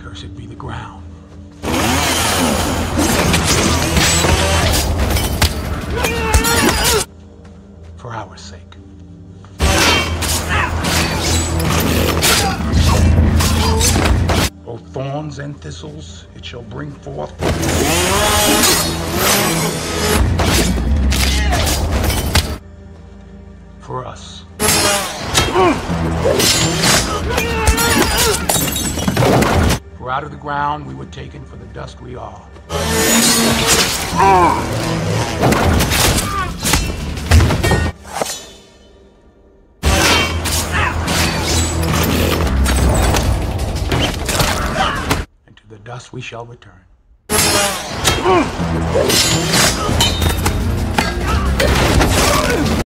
Cursed be the ground. For our sake. Both thorns and thistles it shall bring forth. For us. For out of the ground we were taken, for the dust we are. And to the dust we shall return.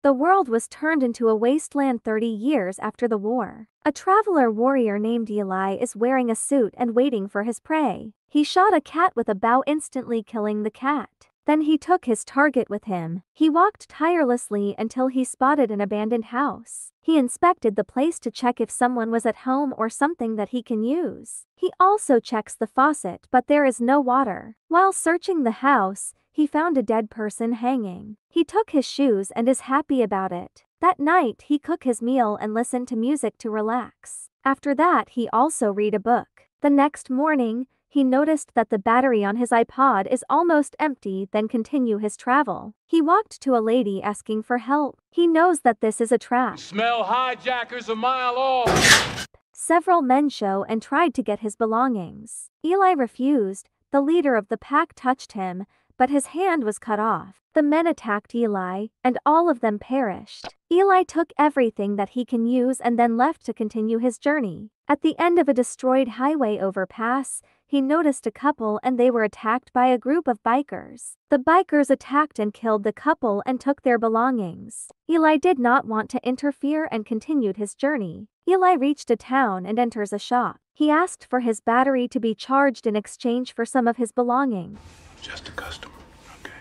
The world was turned into a wasteland 30 years after the war. A traveler warrior named Eli is wearing a suit and waiting for his prey. He shot a cat with a bow, instantly killing the cat. Then he took his target with him. He walked tirelessly until he spotted an abandoned house. He inspected the place to check if someone was at home or something that he can use. He also checks the faucet, but there is no water. While searching the house, he found a dead person hanging. He took his shoes and is happy about it. That night he cooked his meal and listened to music to relax. After that he also read a book. The next morning, he noticed that the battery on his iPod is almost empty, then continue his travel. He walked to a lady asking for help. He knows that this is a trap. Smell hijackers a mile off. Several men show and tried to get his belongings. Eli refused. The leader of the pack touched him, but his hand was cut off. The men attacked Eli, and all of them perished. Eli took everything that he can use and then left to continue his journey. At the end of a destroyed highway overpass, he noticed a couple and they were attacked by a group of bikers. The bikers attacked and killed the couple and took their belongings. Eli did not want to interfere and continued his journey. Eli reached a town and enters a shop. He asked for his battery to be charged in exchange for some of his belongings. Just a customer, okay.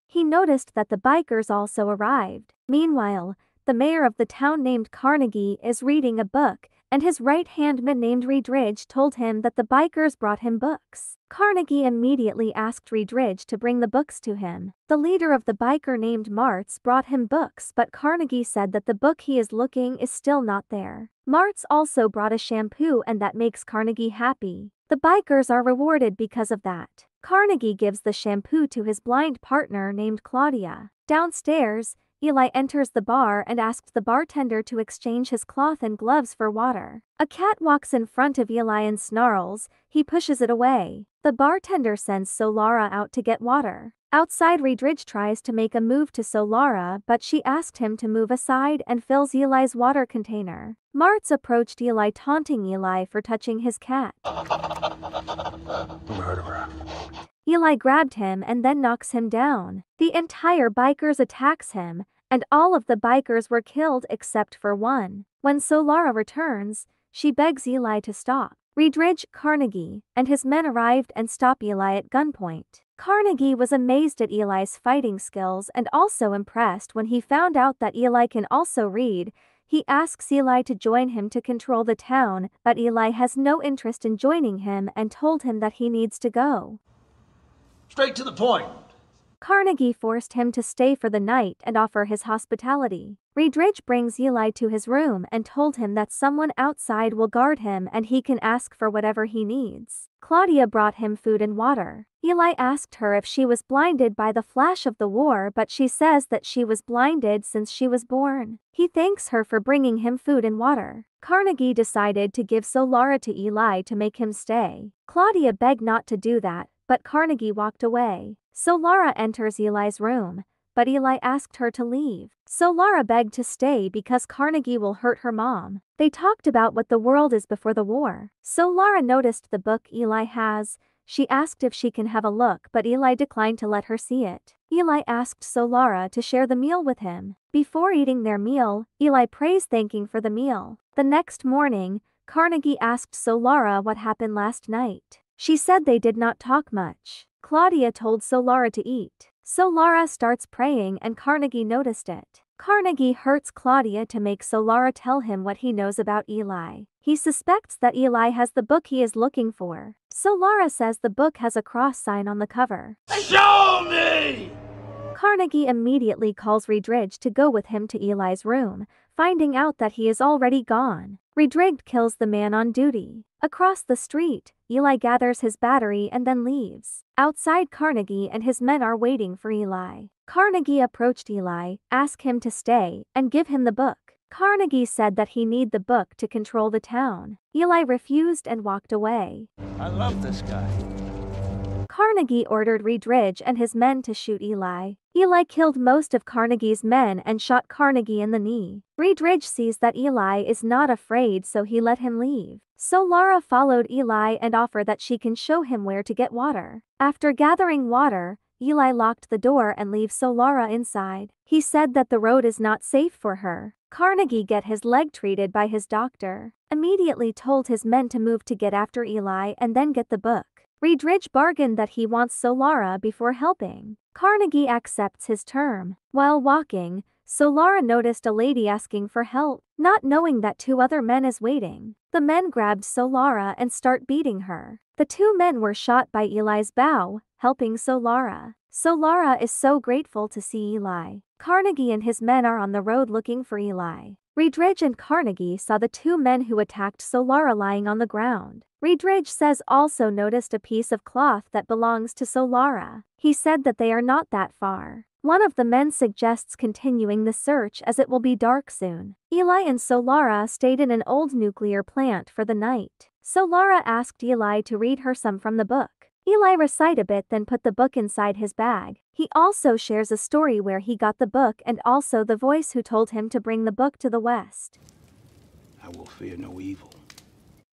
He noticed that the bikers also arrived. Meanwhile, the mayor of the town named Carnegie is reading a book, and his right-hand man named Ridge told him that the bikers brought him books. Carnegie immediately asked Ridge to bring the books to him. The leader of the biker named Martz brought him books, but Carnegie said that the book he is looking is still not there. Martz also brought a shampoo, and that makes Carnegie happy. The bikers are rewarded because of that. Carnegie gives the shampoo to his blind partner named Claudia. Downstairs, Eli enters the bar and asks the bartender to exchange his cloth and gloves for water. A cat walks in front of Eli and snarls. He pushes it away. The bartender sends Solara out to get water. Outside, Ridge tries to make a move to Solara, but she asked him to move aside and fills Eli's water container. Martz approached Eli, taunting Eli for touching his cat. Murderer. Eli grabbed him and then knocks him down. The entire bikers attacks him, and all of the bikers were killed except for one. When Solara returns, she begs Eli to stop. Ridge, Carnegie, and his men arrived and stop Eli at gunpoint. Carnegie was amazed at Eli's fighting skills and also impressed when he found out that Eli can also read. He asks Eli to join him to control the town, but Eli has no interest in joining him and told him that he needs to go. Straight to the point. Carnegie forced him to stay for the night and offer his hospitality. Ridge brings Eli to his room and told him that someone outside will guard him and he can ask for whatever he needs. Claudia brought him food and water. Eli asked her if she was blinded by the flash of the war, but she says that she was blinded since she was born. He thanks her for bringing him food and water. Carnegie decided to give Solara to Eli to make him stay. Claudia begged not to do that, but Carnegie walked away. Solara enters Eli's room, but Eli asked her to leave. Solara begged to stay because Carnegie will hurt her mom. They talked about what the world is before the war. Solara noticed the book Eli has. She asked if she can have a look, but Eli declined to let her see it. Eli asked Solara to share the meal with him. Before eating their meal, Eli prays, thanking for the meal. The next morning, Carnegie asked Solara what happened last night. She said they did not talk much. Claudia told Solara to eat. Solara starts praying and Carnegie noticed it. Carnegie hurts Claudia to make Solara tell him what he knows about Eli. He suspects that Eli has the book he is looking for. Solara says the book has a cross sign on the cover. Show me! Carnegie immediately calls Redridge to go with him to Eli's room, finding out that he is already gone. Redridge kills the man on duty. Across the street, Eli gathers his battery and then leaves. Outside, Carnegie and his men are waiting for Eli. Carnegie approached Eli, asked him to stay, and give him the book. Carnegie said that he need the book to control the town. Eli refused and walked away. I love this guy. Carnegie ordered Redridge and his men to shoot Eli. Eli killed most of Carnegie's men and shot Carnegie in the knee. Redridge sees that Eli is not afraid, so he let him leave. Solara followed Eli and offered that she can show him where to get water. After gathering water, Eli locked the door and leaves Solara inside. He said that the road is not safe for her. Carnegie get his leg treated by his doctor. Immediately told his men to move to get after Eli and then get the book. Redridge bargained that he wants Solara before helping. Carnegie accepts his term. While walking, Solara noticed a lady asking for help, not knowing that 2 other men is waiting. The men grabbed Solara and start beating her. The 2 men were shot by Eli's bow, helping Solara. Solara is so grateful to see Eli. Carnegie and his men are on the road looking for Eli. Redridge and Carnegie saw the 2 men who attacked Solara lying on the ground. Redridge says also noticed a piece of cloth that belongs to Solara. He said that they are not that far. One of the men suggests continuing the search as it will be dark soon. Eli and Solara stayed in an old nuclear plant for the night. Solara asked Eli to read her some from the book. Eli recite a bit, then put the book inside his bag. He also shares a story where he got the book and also the voice who told him to bring the book to the West. I will fear no evil.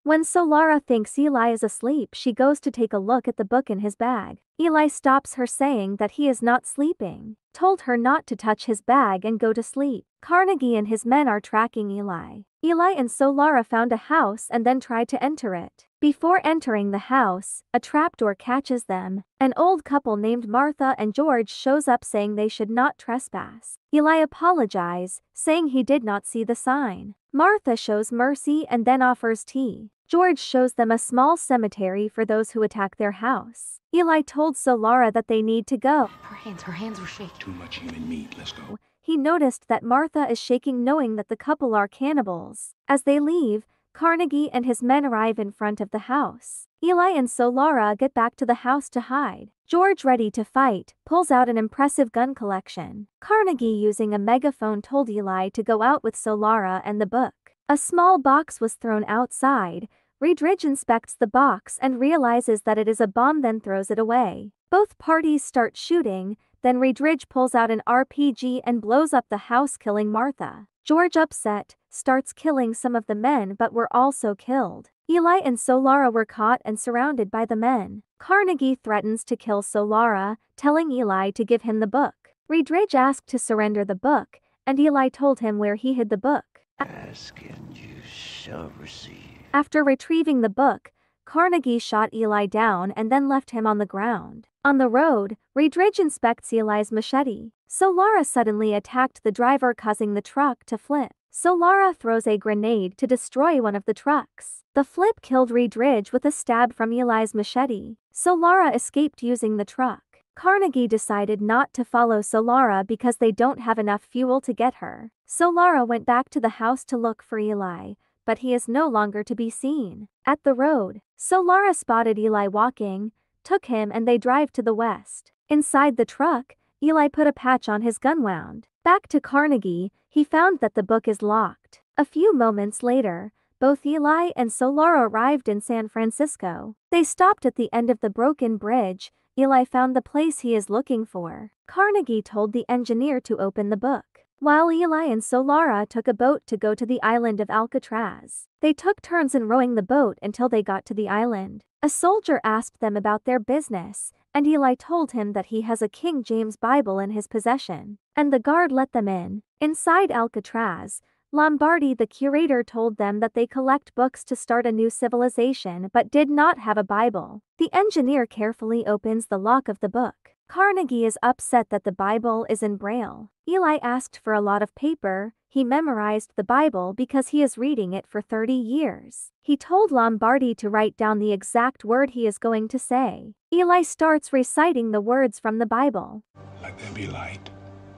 When Solara thinks Eli is asleep, she goes to take a look at the book in his bag. Eli stops her, saying that he is not sleeping, told her not to touch his bag and go to sleep. Carnegie and his men are tracking Eli. Eli and Solara found a house and then tried to enter it. Before entering the house, a trapdoor catches them. An old couple named Martha and George shows up saying they should not trespass. Eli apologizes, saying he did not see the sign. Martha shows mercy and then offers tea. George shows them a small cemetery for those who attack their house. Eli told Solara that they need to go. Her hands were shaking. Too much human meat. Let's go. He noticed that Martha is shaking, knowing that the couple are cannibals. As they leave, Carnegie and his men arrive in front of the house. Eli and Solara get back to the house to hide. George, ready to fight, pulls out an impressive gun collection. Carnegie, using a megaphone, told Eli to go out with Solara and the book. A small box was thrown outside. Redridge inspects the box and realizes that it is a bomb, then throws it away. Both parties start shooting, then Redridge pulls out an RPG and blows up the house, killing Martha. George, upset, starts killing some of the men but were also killed. Eli and Solara were caught and surrounded by the men. Carnegie threatens to kill Solara, telling Eli to give him the book. Redridge asked to surrender the book, and Eli told him where he hid the book. Ask and you shall receive. After retrieving the book, Carnegie shot Eli down and then left him on the ground. On the road, Redridge inspects Eli's machete. Solara suddenly attacked the driver, causing the truck to flip. Solara throws a grenade to destroy one of the trucks. The flip killed Redridge with a stab from Eli's machete. Solara escaped using the truck. Carnegie decided not to follow Solara because they don't have enough fuel to get her. Solara went back to the house to look for Eli, but he is no longer to be seen. At the road, Solara spotted Eli walking, took him, and they drive to the west. Inside the truck, Eli put a patch on his gun wound. Back to Carnegie, he found that the book is locked. A few moments later, both Eli and Solara arrived in San Francisco. They stopped at the end of the broken bridge. Eli found the place he is looking for. Carnegie told the engineer to open the book, while Eli and Solara took a boat to go to the island of Alcatraz. They took turns in rowing the boat until they got to the island. A soldier asked them about their business, and Eli told him that he has a King James Bible in his possession, and the guard let them in. Inside Alcatraz, Lombardi, the curator, told them that they collect books to start a new civilization but did not have a Bible. The engineer carefully opens the lock of the book. Carnegie is upset that the Bible is in Braille. Eli asked for a lot of paper. He memorized the Bible because he is reading it for 30 years. He told Lombardi to write down the exact word he is going to say. Eli starts reciting the words from the Bible. Let there be light.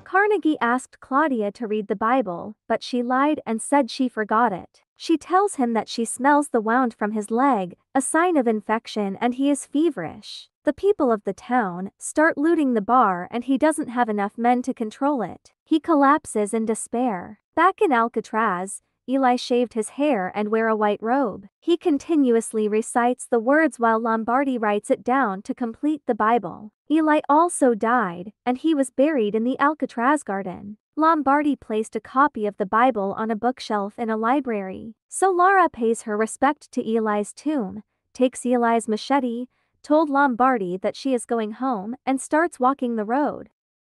Carnegie asked Claudia to read the Bible, but she lied and said she forgot it. She tells him that she smells the wound from his leg, a sign of infection, and he is feverish. The people of the town start looting the bar and he doesn't have enough men to control it. He collapses in despair. Back in Alcatraz, Eli shaved his hair and wear a white robe. He continuously recites the words while Lombardi writes it down to complete the Bible. Eli also died, and he was buried in the Alcatraz garden. Lombardi placed a copy of the Bible on a bookshelf in a library. So Lara pays her respect to Eli's tomb, takes Eli's machete, told Lombardi that she is going home, and starts walking the road.